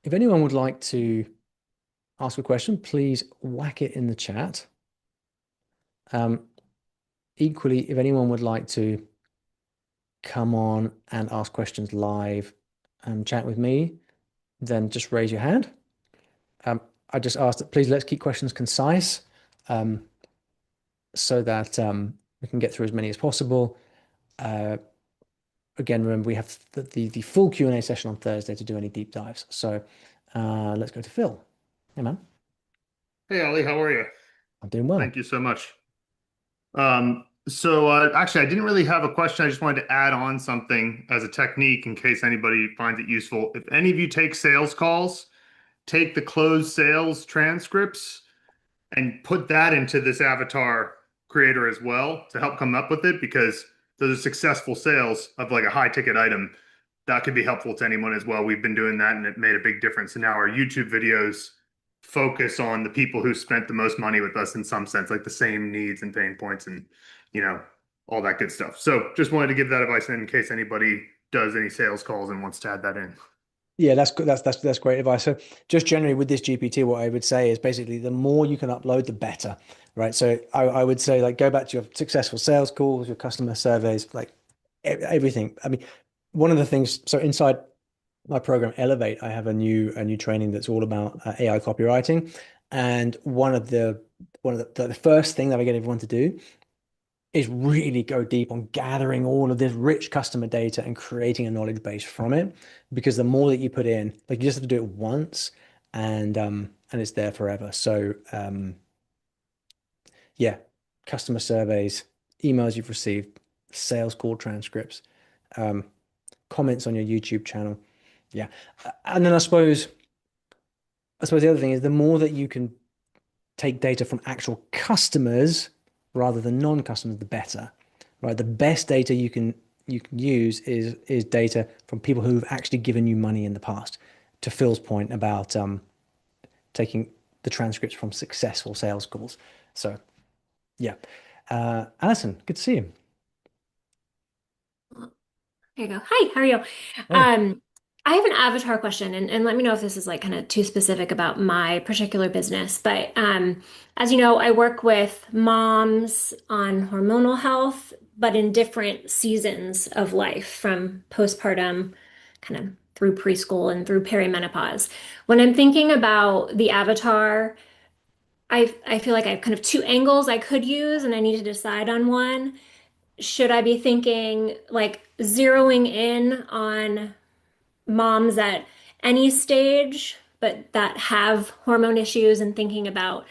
if anyone would like to ask a question, please whack it in the chat. Um, Equally, if anyone would like to come on and ask questions live and chat with me, then just raise your hand. I just ask that please let's keep questions concise, um, so that we can get through as many as possible. Uh, Again, remember we have the full Q&A session on Thursday to do any deep dives. So let's go to Phil. Hey man, Hey Ali, how are you? I'm doing well. Thank you so much. Actually, I didn't really have a question. I just wanted to add on something as a technique in case anybody finds it useful. If any of you take sales calls, take the closed sales transcripts and put that into this avatar creator as well to help come up with it because those are successful sales of like a high ticket item. That could be helpful to anyone as well. We've been doing that and it made a big difference. And now our YouTube videos focus on the people who spent the most money with us in some sense, like the same needs and pain points and, you know, all that good stuff. So just wanted to give that advice in case anybody does any sales calls and wants to add that in. Yeah, that's good. That's great advice. So just generally with this GPT, what I would say is basically the more you can upload, the better, right? So I would say like go back to your successful sales calls, your customer surveys, like everything. I mean, one of the things, so inside my program Elevate, I have a new training that's all about AI copywriting. And one of the first thing that I get everyone to do is really go deep on gathering all of this rich customer data and creating a knowledge base from it. Because the more that you put in, like you just have to do it once and it's there forever. So yeah, customer surveys, emails you've received, sales call transcripts, um, comments on your YouTube channel. Yeah. And then I suppose the other thing is the more that you can take data from actual customers rather than non-customers, the better, right? The best data you can use is data from people who've actually given you money in the past. To Phil's point about taking the transcripts from successful sales calls. So yeah, Alison, good to see you. There you go. Hi, how are you? Hey. Um, I have an avatar question, and let me know if this is like kind of too specific about my particular business. But as you know, I work with moms on hormonal health, but in different seasons of life, from postpartum kind of through preschool and through perimenopause. When I'm thinking about the avatar, I feel like I have kind of two angles I could use, and I need to decide on one. Should I be thinking like zeroing in on moms at any stage, but that have hormone issues and thinking about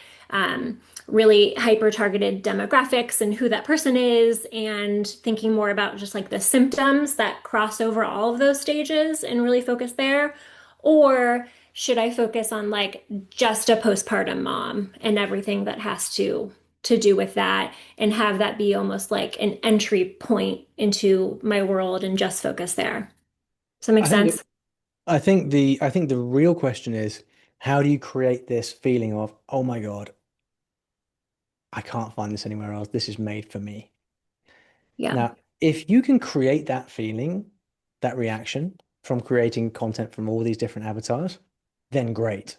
really hyper targeted demographics and who that person is, and thinking more about just like the symptoms that cross over all of those stages and really focus there? Or should I focus on like just a postpartum mom and everything that has to do with that and have that be almost like an entry point into my world and just focus there? Does that make I think sense? I think the real question is how do you create this feeling of, oh my God, I can't find this anywhere else. This is made for me. Yeah. Now, if you can create that feeling, that reaction from creating content from all these different avatars, then great.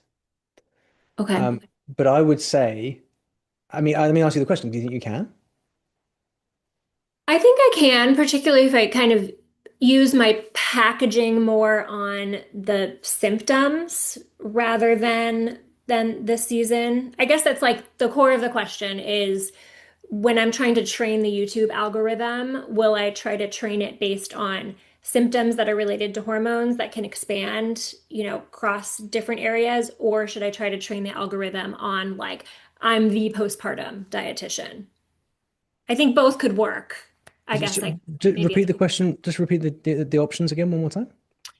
Okay. But I would say, I mean, let me ask you the question. Do you think you can? I think I can, particularly if I kind of use my packaging more on the symptoms rather than this season. I guess that's like the core of the question is when I'm trying to train the YouTube algorithm, will I try to train it based on symptoms that are related to hormones that can expand, across different areas, or should I try to train the algorithm on like I'm the postpartum dietitian? I think both could work. I Just, guess like just maybe repeat it's the question. Just repeat the options again one more time.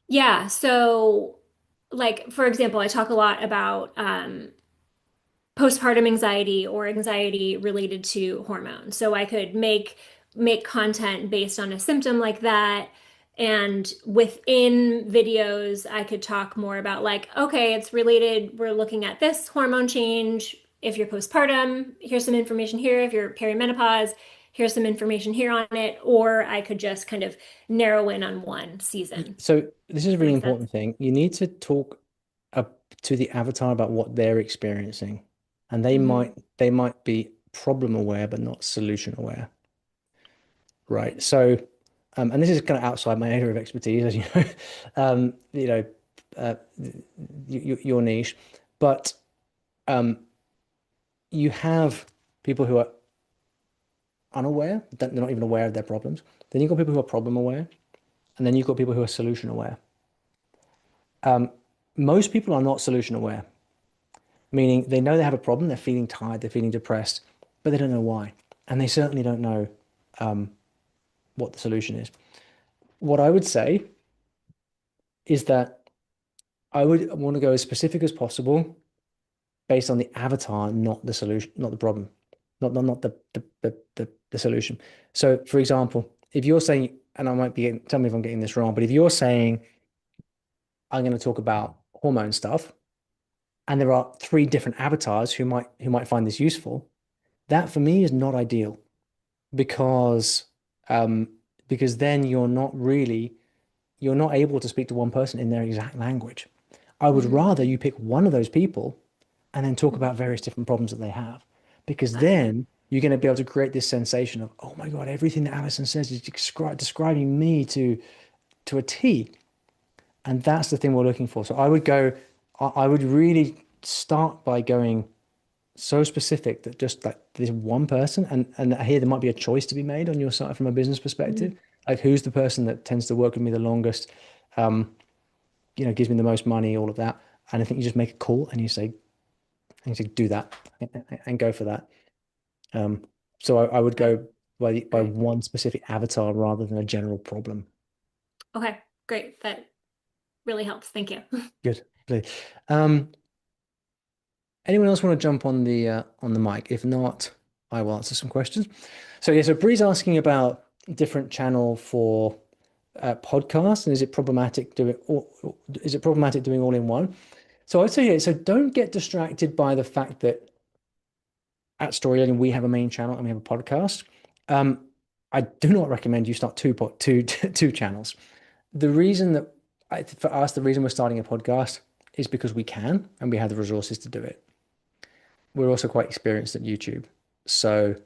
yeah. So like for example, I talk a lot about postpartum anxiety or anxiety related to hormones. So I could make content based on a symptom like that. And within videos, I could talk more about like, okay, it's related. We're looking at this hormone change. If you're postpartum, here's some information here. If you're perimenopause, here's some information here on it. Or I could just kind of narrow in on one season. So this is a That really makes sense. important thing. You need to talk. to the avatar about what they're experiencing, and Hmm. they might be problem aware but not solution aware, right? So, and this is kind of outside my area of expertise, as you know, you know, uh, your niche, but um, you have people who are unaware, they're not even aware of their problems. Then you've got people who are problem aware, and then you've got people who are solution aware. Most people are not solution aware, meaning they know they have a problem, they're feeling tired, they're feeling depressed, but they don't know why. And they certainly don't know what the solution is. What I would say is that I would want to go as specific as possible based on the avatar, not the solution, not the problem, not the solution. So, for example, if you're saying, and I might be getting, tell me if I'm getting this wrong, but if you're saying, I'm going to talk about hormone stuff, and there are three different avatars who might find this useful, that for me is not ideal because um, because then you're not able to speak to one person in their exact language. I would rather Hmm. you pick one of those people and then talk about various different problems that they have, because Got it. then you're going to be able to create this sensation of, oh my God, everything that Alison says is describing me to a T. And that's the thing we're looking for. So I would really start by going so specific that just like this one person, and here there might be a choice to be made on your side from a business perspective. Mhm. Like who's the person that tends to work with me the longest, gives me the most money, all of that. And I think you just make a call and you say do that and go for that. Um, so I would Okay, go by great. one specific avatar rather than a general problem. Okay, great. That really helps. Thank you. Good. Good. Um, Anyone else want to jump on the mic? If not, I will answer some questions. So yeah, so Bree's asking about different channel for podcasts, and is it problematic doing all in one? So I'd say yeah, so don't get distracted by the fact that at Storyline we have a main channel and we have a podcast. Um, I do not recommend you start two channels. The reason that for us, the reason we're starting a podcast is because we can and we have the resources to do it. We're also quite experienced at YouTube. So,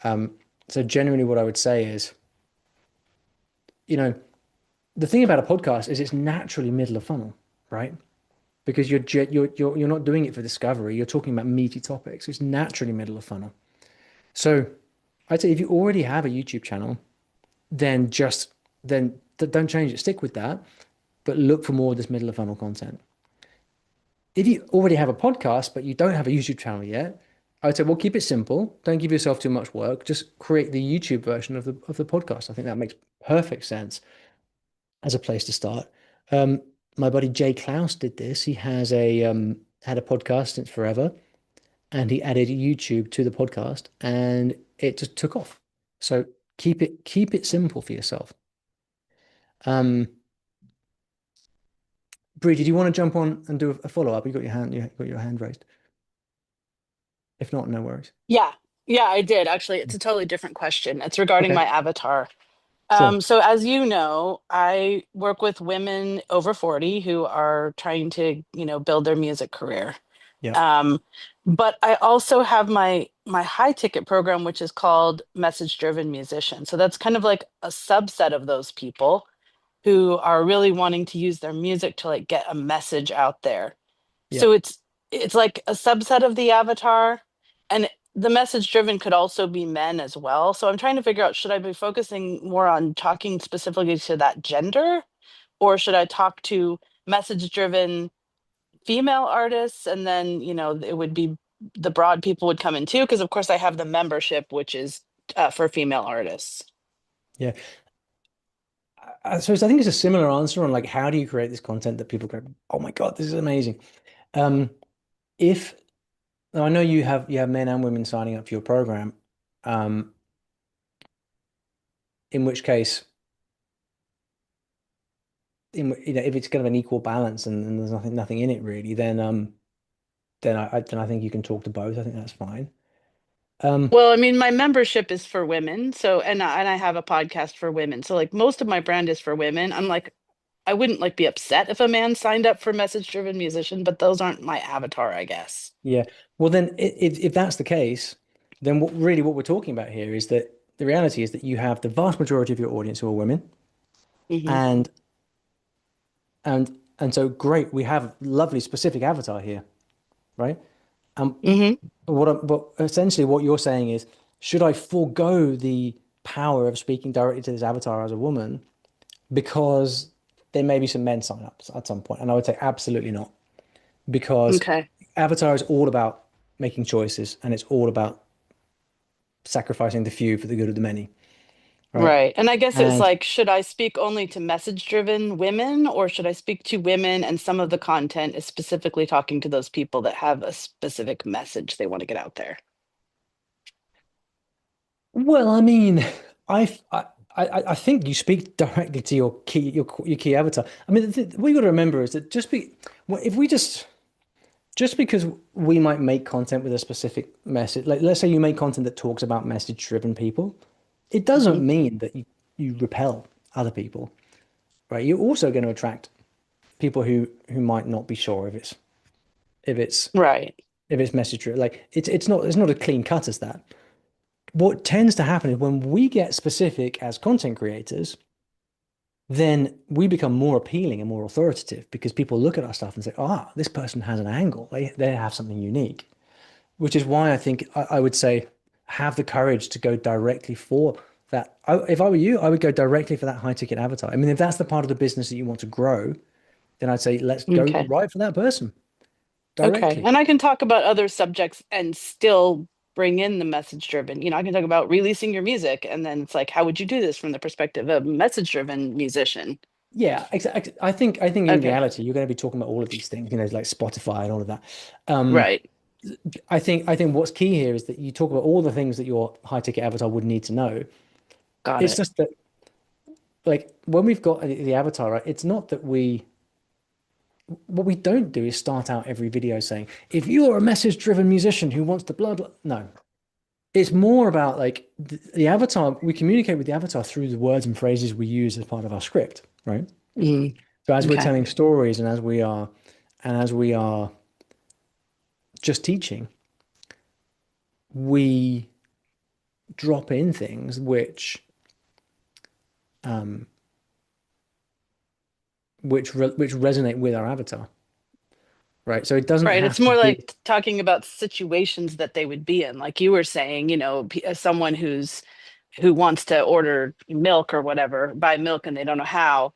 um, so generally what I would say is, you know, the thing about a podcast is it's naturally middle of funnel, right? Because you're not doing it for discovery. You're talking about meaty topics. It's naturally middle of funnel. So I'd say if you already have a YouTube channel, then don't change it. Stick with that, but look for more of this middle of funnel content. If you already have a podcast, but you don't have a YouTube channel yet, I would say, well, keep it simple. Don't give yourself too much work. Just create the YouTube version of the podcast. I think that makes perfect sense as a place to start. Um, my buddy Jay Klaus did this. He has had a podcast since forever, and he added YouTube to the podcast, and it just took off. So keep it simple for yourself. Um, Bree, did you want to jump on and do a follow up? You got your hand raised. If not, no worries. Yeah, yeah, I did. Actually, it's a totally different question. It's regarding Okay, my avatar. sure. So as you know, I work with women over 40 who are trying to, build their music career. Yeah. Um, but I also have my high ticket program, which is called Message Driven Musician. So that's kind of like a subset of those people who are really wanting to use their music to like get a message out there. Yeah. So it's like a subset of the avatar, and the message driven could also be men as well. So I'm trying to figure out, should I be focusing more on talking specifically to that gender, or should I talk to message driven female artists, and then it would be the broad people would come in too, because of course I have the membership, which is for female artists. Yeah. So I think it's a similar answer on like how do you create this content that people go, oh my God, this is amazing. Um, if Now I know you have men and women signing up for your program, um, in which case, if it's kind of an equal balance and there's nothing in it really, then I think you can talk to both. I think that's fine. Um, Well, I mean, my membership is for women, so and I have a podcast for women. So like most of my brand is for women. I'm like I wouldn't like be upset if a man signed up for message driven musician, but those aren't my avatar, I guess. Yeah. Well, then if that's the case, then what we're talking about here is that the reality is that you have the vast majority of your audience who are women, Hmm. and so great, we have lovely specific avatar here, right? Um, Hmm. but essentially what you're saying is, should I forego the power of speaking directly to this avatar as a woman because there may be some men sign ups at some point? And I would say absolutely not, because Okay. avatar is all about making choices and it's all about sacrificing the few for the good of the many, right? Right. And I guess it's And like, should I speak only to message driven women or should I speak to women and some of the content is specifically talking to those people that have a specific message they want to get out there? well, I mean, I I think you speak directly to your key avatar. I mean, what you got to remember is that well, if we just because we might make content with a specific message, like let's say you make content that talks about message-driven people, it Hmm. doesn't mean that you repel other people, right? You're also going to attract people who might not be sure if it's Right. if it's message-driven. Like it's not a clean cut as that. What tends to happen is when we get specific as content creators, then we become more appealing and more authoritative because people look at our stuff and say, ah, this person has an angle. They have something unique, which is why I think I would say have the courage to go directly for that. If I were you, I would go directly for that high ticket avatar. I mean, if that's the part of the business that you want to grow, then I'd say let's go Okay. right for that person Okay. directly. And I can talk about other subjects and still bring in the message driven. I can talk about releasing your music and then it's like, how would you do this from the perspective of a message driven musician? Yeah, exactly. I think in Okay. reality, you're going to be talking about all of these things, like Spotify and all of that. Um, Right. I think what's key here is that you talk about all the things that your high ticket avatar would need to know. Got It's it. just that like when we've got the avatar, right, it's not that what we don't do is start out every video saying, if you're a message driven musician who wants to blah blah. No. It's more about like the avatar, we communicate with the avatar through the words and phrases we use as part of our script, right? Mm, So as we're okay. telling stories and as we are just teaching, we drop in things um which resonate with our avatar, right? So it doesn't Right. It's have to more be. like talking about situations that they would be in. Like you were saying, someone who wants to order milk or whatever, buy milk and they don't know how.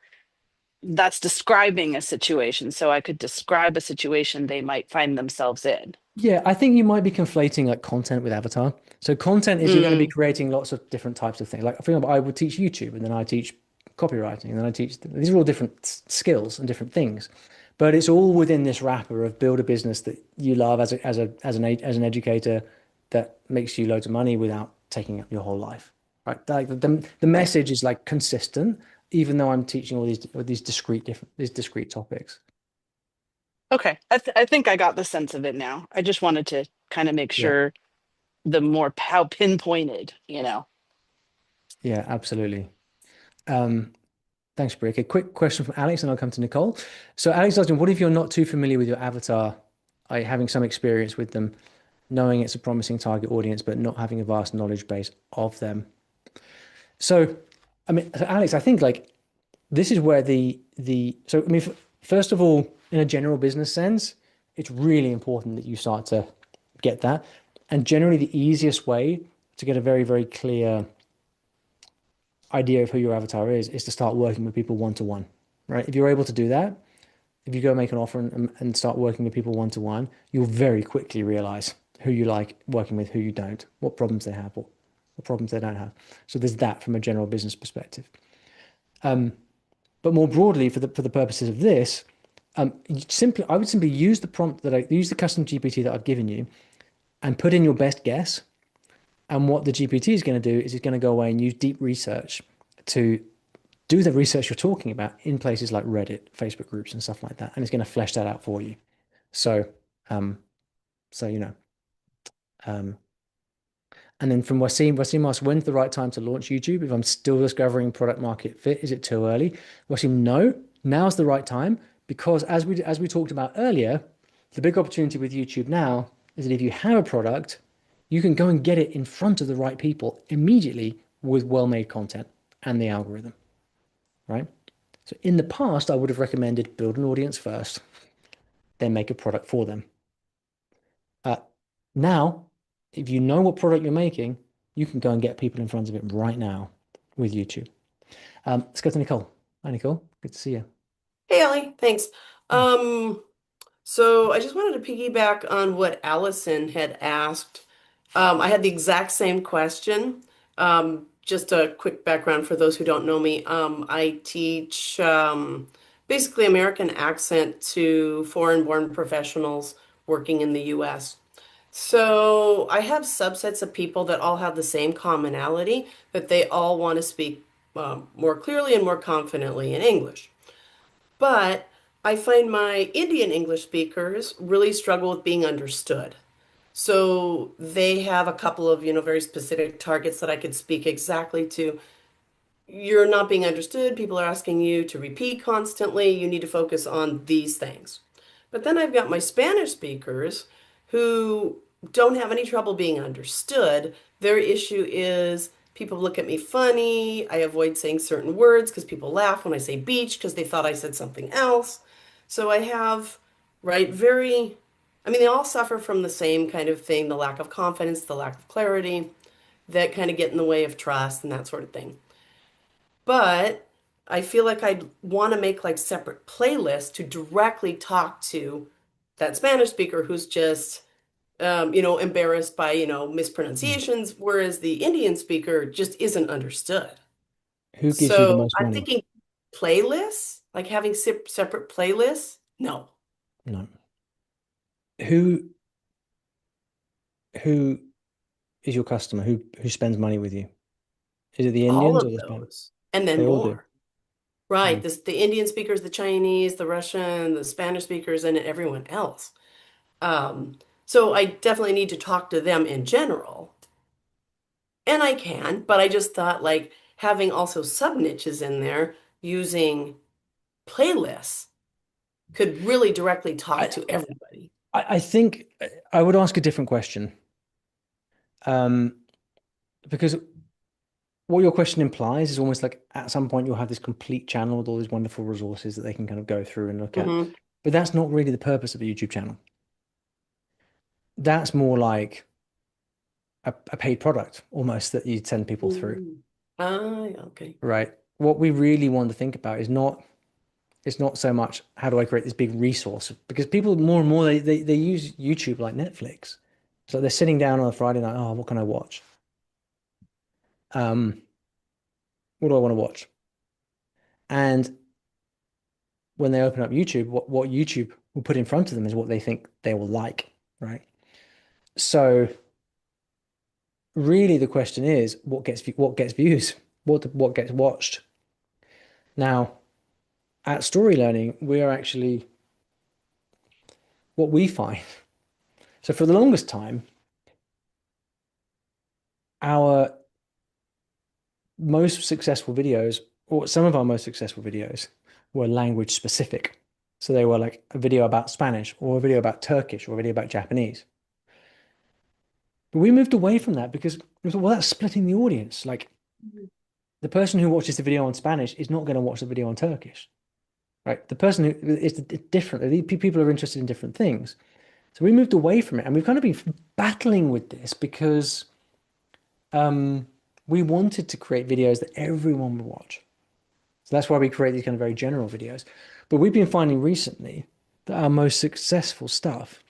That's describing a situation. So I could describe a situation they might find themselves in. Yeah, I think you might be conflating like content with avatar. So content is you're going to be Mm, creating lots of different types of things. Like for example, I would teach YouTube and then I teach copywriting and then I teach these are all different skills and different things. But it's all within this wrapper of build a business that you love as an educator that makes you loads of money without taking up your whole life. Right? Like the right. message is like consistent, even though I'm teaching all these discrete topics. Okay. I think I got the sense of it now. I just wanted to kind of make Yeah. sure the more how pinpointed. Yeah, absolutely. Um, Thanks, Brie. A quick question from Alex, and I'll come to Nicole. So, Alex asking, what if you're not too familiar with your avatar, having some experience with them, knowing it's a promising target audience, but not having a vast knowledge base of them? So, I mean, so Alex, I think like this is where so I mean, first of all, in a general business sense, it's really important that you start to get that. And generally, the easiest way to get a very, very clear idea of who your avatar is to start working with people one to one, right? If you're able to do that, if you go make an offer and start working with people one to one, you'll very quickly realize who you like working with, who you don't, what problems they have, what problems they don't have. So there's that from a general business perspective. But more broadly, for the purposes of this, I would simply use the prompt that I use the custom GPT that I've given you and put in your best guess. And what the GPT is going to do is it's going to go away and use deep research to do the research you're talking about in places like Reddit, Facebook groups, and stuff like that, and it's going to flesh that out for you. So, um, so um, and then from Wasim asks, when's the right time to launch YouTube? If I'm still discovering product market fit, is it too early? Wasim, no. Now's the right time because as we talked about earlier, the big opportunity with YouTube now is that if you have a product, you can go and get it in front of the right people immediately with well-made content and the algorithm, right? So in the past, I would have recommended build an audience first, then make a product for them. Now, if you know what product you're making, you can go and get people in front of it right now with YouTube. Let's go to Nicole. Hi, Nicole. Good to see you. Hey, Ellie, thanks. So I just wanted to piggyback on what Allison had asked. I had the exact same question. Just a quick background for those who don't know me. I teach basically American accent to foreign-born professionals working in the US. So I have subsets of people that all have the same commonality, that they all want to speak more clearly and more confidently in English. But I find my Indian English speakers really struggle with being understood. So they have a couple of, very specific targets that I could speak exactly to. You're not being understood. People are asking you to repeat constantly. You need to focus on these things. But then I've got my Spanish speakers who don't have any trouble being understood. Their issue is people look at me funny. I avoid saying certain words because people laugh when I say beach because they thought I said something else. So I have, right, they all suffer from the same kind of thing, the lack of confidence, the lack of clarity, that kind of get in the way of trust and that sort of thing. But I feel like I'd want to make like separate playlists to directly talk to that Spanish speaker who's just, embarrassed by, mispronunciations, whereas the Indian speaker just isn't understood. Who gives you the So most I'm money? thinking playlists, like having separate playlists. No. No. Who is your customer? Who spends money with you? Is it the All Indians or of the Spanish? those, and then They all do. more. Right. Mm. The Indian speakers, the Chinese, the Russian, the Spanish speakers, and everyone else. So I definitely need to talk to them in general. And I can, but I just thought like having also sub niches in there using playlists could really directly talk I, to everybody. I think I would ask a different question. Because what your question implies is almost like at some point you'll have this complete channel with all these wonderful resources that they can kind of go through and look at. Mhm. But that's not really the purpose of a YouTube channel. That's more like a paid product almost that you send people through, Mm. Ah, yeah, okay. right? What we really want to think about is not it's not so much how do I create this big resource, because people more and more they use YouTube like Netflix. So they're sitting down on a Friday night, oh, what can I watch? What do I want to watch? And when they open up YouTube, what YouTube will put in front of them is what they think they will like, right? So really the question is what gets views, what gets watched. Now, at Story Learning, we are actually what we find. So for the longest time, our most successful videos, or some of our most successful videos, were language specific. So they were like a video about Spanish or a video about Turkish or a video about Japanese. But we moved away from that because we thought, well, that's splitting the audience. Like the person who watches the video on Spanish is not going to watch the video on Turkish, right? The person who is different. People are interested in different things. So we moved away from it, and we've kind of been battling with this because we wanted to create videos that everyone would watch. So that's why we create these kind of very general videos. But we've been finding recently that our most successful stuff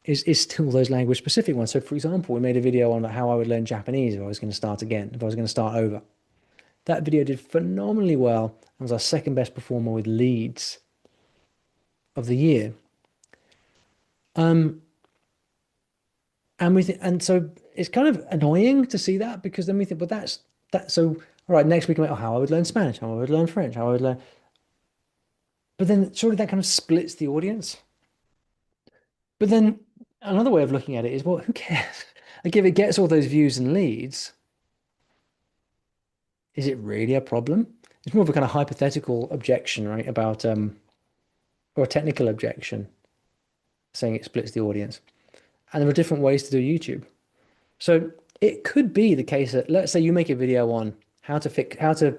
is still those language specific ones. So for example, we made a video on how I would learn Japanese if I was going to start again, if I was going to start over. That video did phenomenally well and was our second best performer with leads of the year. And so it's kind of annoying to see that because then we think, well, that's so all right, next week I'm like, oh, how I would learn Spanish, how I would learn French, how I would learn. But then surely that kind of splits the audience. But then another way of looking at it is, well, who cares? Like if it gets all those views and leads, is it really a problem? it's more of a kind of hypothetical objection, right? About or a technical objection saying it splits the audience. And there are different ways to do YouTube. So it could be the case that let's say you make a video on how to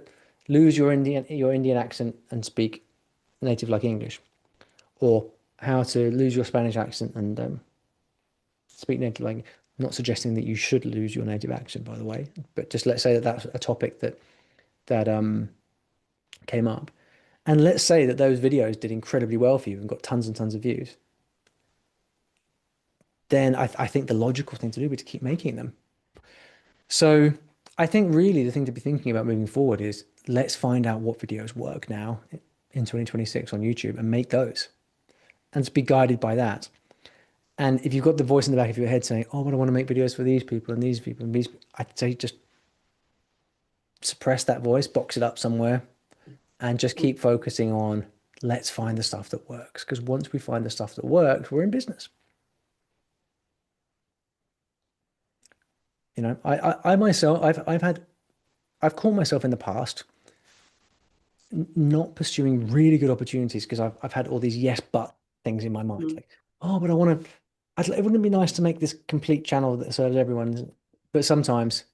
lose your Indian accent and speak native like English, or how to lose your Spanish accent and speak native like. I'm not suggesting that you should lose your native accent, by the way, but just let's say that that's a topic that came up, and let's say that those videos did incredibly well for you and got tons and tons of views. Then I think the logical thing to do would be to keep making them. So I think really the thing to be thinking about moving forward is let's find out what videos work now in 2026 on YouTube and make those and just be guided by that. And if you've got the voice in the back of your head saying, oh, but I want to make videos for these people and these people and these, I'd say just suppress that voice, box it up somewhere, and just keep focusing on let's find the stuff that works. Because once we find the stuff that works, we're in business. You know, I myself, I've caught myself in the past not pursuing really good opportunities because I've had all these yes but things in my mind, like, oh, but it wouldn't it be nice to make this complete channel that serves everyone. But sometimes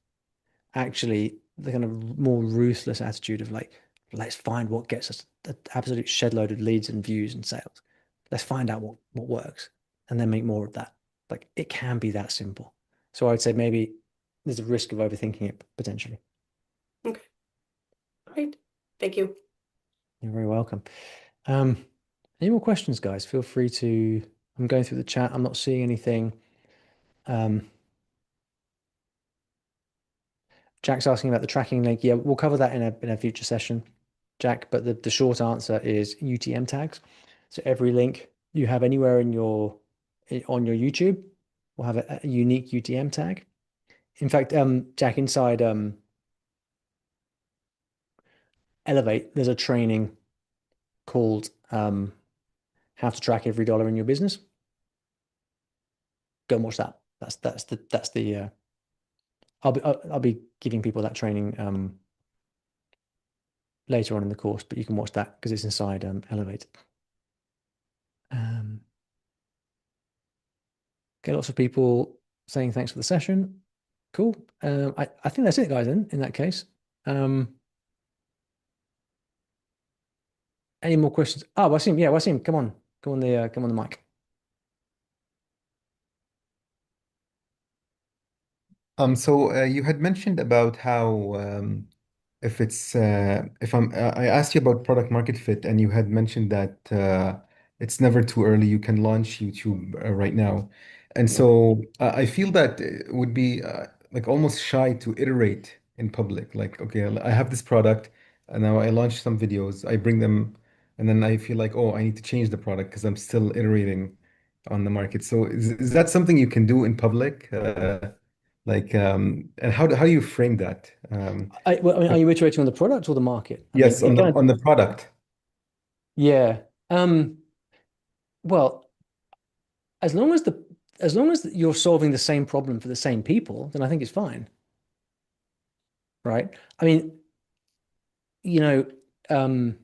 actually the kind of more ruthless attitude of like, let's find what gets us an absolute shed load of leads and views and sales. Let's find out what works and then make more of that. Like it can be that simple. So I'd say maybe there's a risk of overthinking it potentially. Okay. Great. Thank you. You're very welcome. Any more questions, guys? Feel free to, I'm going through the chat. I'm not seeing anything. Jack's asking about the tracking link. Yeah, we'll cover that in a future session, Jack, but the short answer is UTM tags. So every link you have anywhere on your YouTube will have a unique UTM tag. In fact, Jack, inside Elevate, there's a training called How to Track Every Dollar in Your Business. Go and watch that. That's the I'll be giving people that training later on in the course, but you can watch that because it's inside Elevate. Okay, lots of people saying thanks for the session. Cool. I think that's it, guys. Then in that case, any more questions? Oh, Wasim, yeah, Wasim, come on the mic. So you had mentioned about how if it's if I asked you about product market fit, and you had mentioned that it's never too early. You can launch YouTube right now, and so I feel that it would be like almost shy to iterate in public. Like, okay, I have this product, and now I launch some videos, I bring them, and then I feel like, oh, I need to change the product because I'm still iterating on the market. So is that something you can do in public? Like, and how do you frame that? Well, I mean, are you iterating on the product or the market? Yes, on the product. Yeah. Well, as long as you're solving the same problem for the same people, then I think it's fine. Right? I mean, you know, I mean,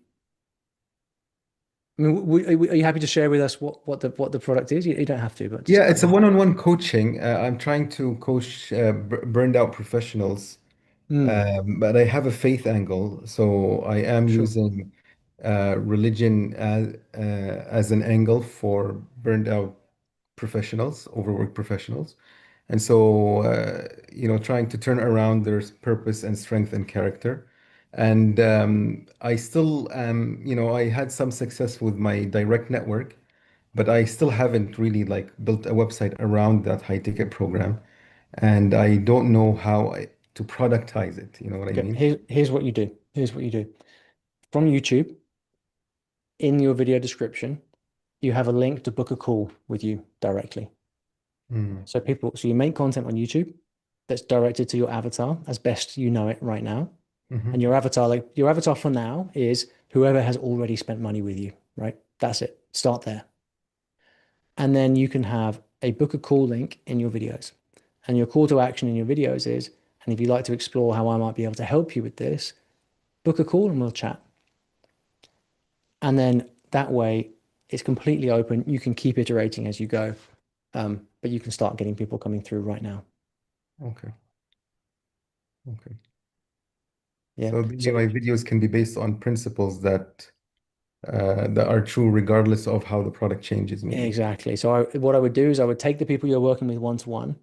are you happy to share with us what the product is? You don't have to, but Yeah, it's a one-on-one coaching. I'm trying to coach burned out professionals, but I have a faith angle, so I am Sure. using religion as an angle for burned out professionals, overworked professionals. And so, trying to turn around their purpose and strength and character. And I still am, I had some success with my direct network, but I still haven't really like built a website around that high ticket program. And I don't know to productize it. You know what I Okay, mean? here's what you do. Here's what you do. From YouTube, in your video description, you have a link to book a call with you directly. Mm. So you make content on YouTube that's directed to your avatar as best you know it right now. Mhm. And your avatar for now is whoever has already spent money with you, right? That's it. Start there. And then you can have a book a call link in your videos. And your call to action in your videos is, and if you'd like to explore how I might be able to help you with this, book a call and we'll chat. And then that way it's completely open. You can keep iterating as you go. But you can start getting people coming through right now. Okay. Okay. Yeah. So my videos can be based on principles that are true regardless of how the product changes, maybe. Exactly. So what I would do is I would take the people you're working with one-to-one.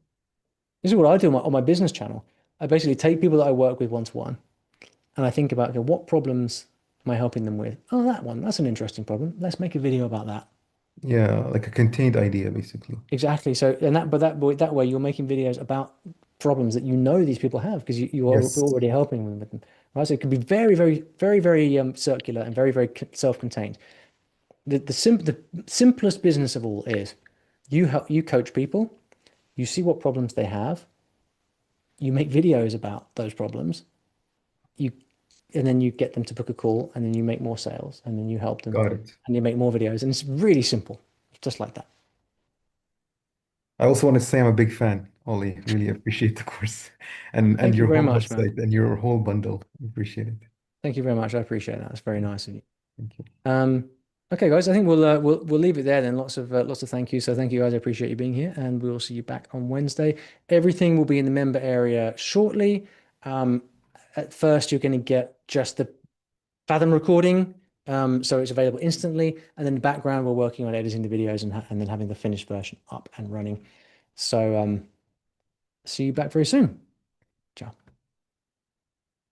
This is what I do on my business channel. I basically take people that I work with one-to-one, and I think about, okay, what problems am I helping them with? Oh, that one. That's an interesting problem. Let's make a video about that. Yeah, like a contained idea, basically. Exactly. So, that way you're making videos about problems that you know these people have because you are Yes. already helping them with them. Right. So it can be very, very, very, very circular and very, very self-contained. The simplest business of all is you coach people, you see what problems they have, you make videos about those problems, and then you get them to book a call, and then you make more sales, and then you help them, Got it. and you make more videos, and it's really simple, just like that. I also want to say I'm a big fan, Ollie. Really appreciate the course and Thank you your very whole much, man. website and your whole bundle. Appreciate it. Thank you very much. I appreciate that. It's very nice of you. Thank you. Okay, guys, I think we'll leave it there then. Lots of thank yous. So thank you, guys. I appreciate you being here, and we will see you back on Wednesday. Everything will be in the member area shortly. At first, you're going to get just the Fathom recording, so it's available instantly, and then in the background, we're working on editing the videos and then having the finished version up and running. So see you back very soon.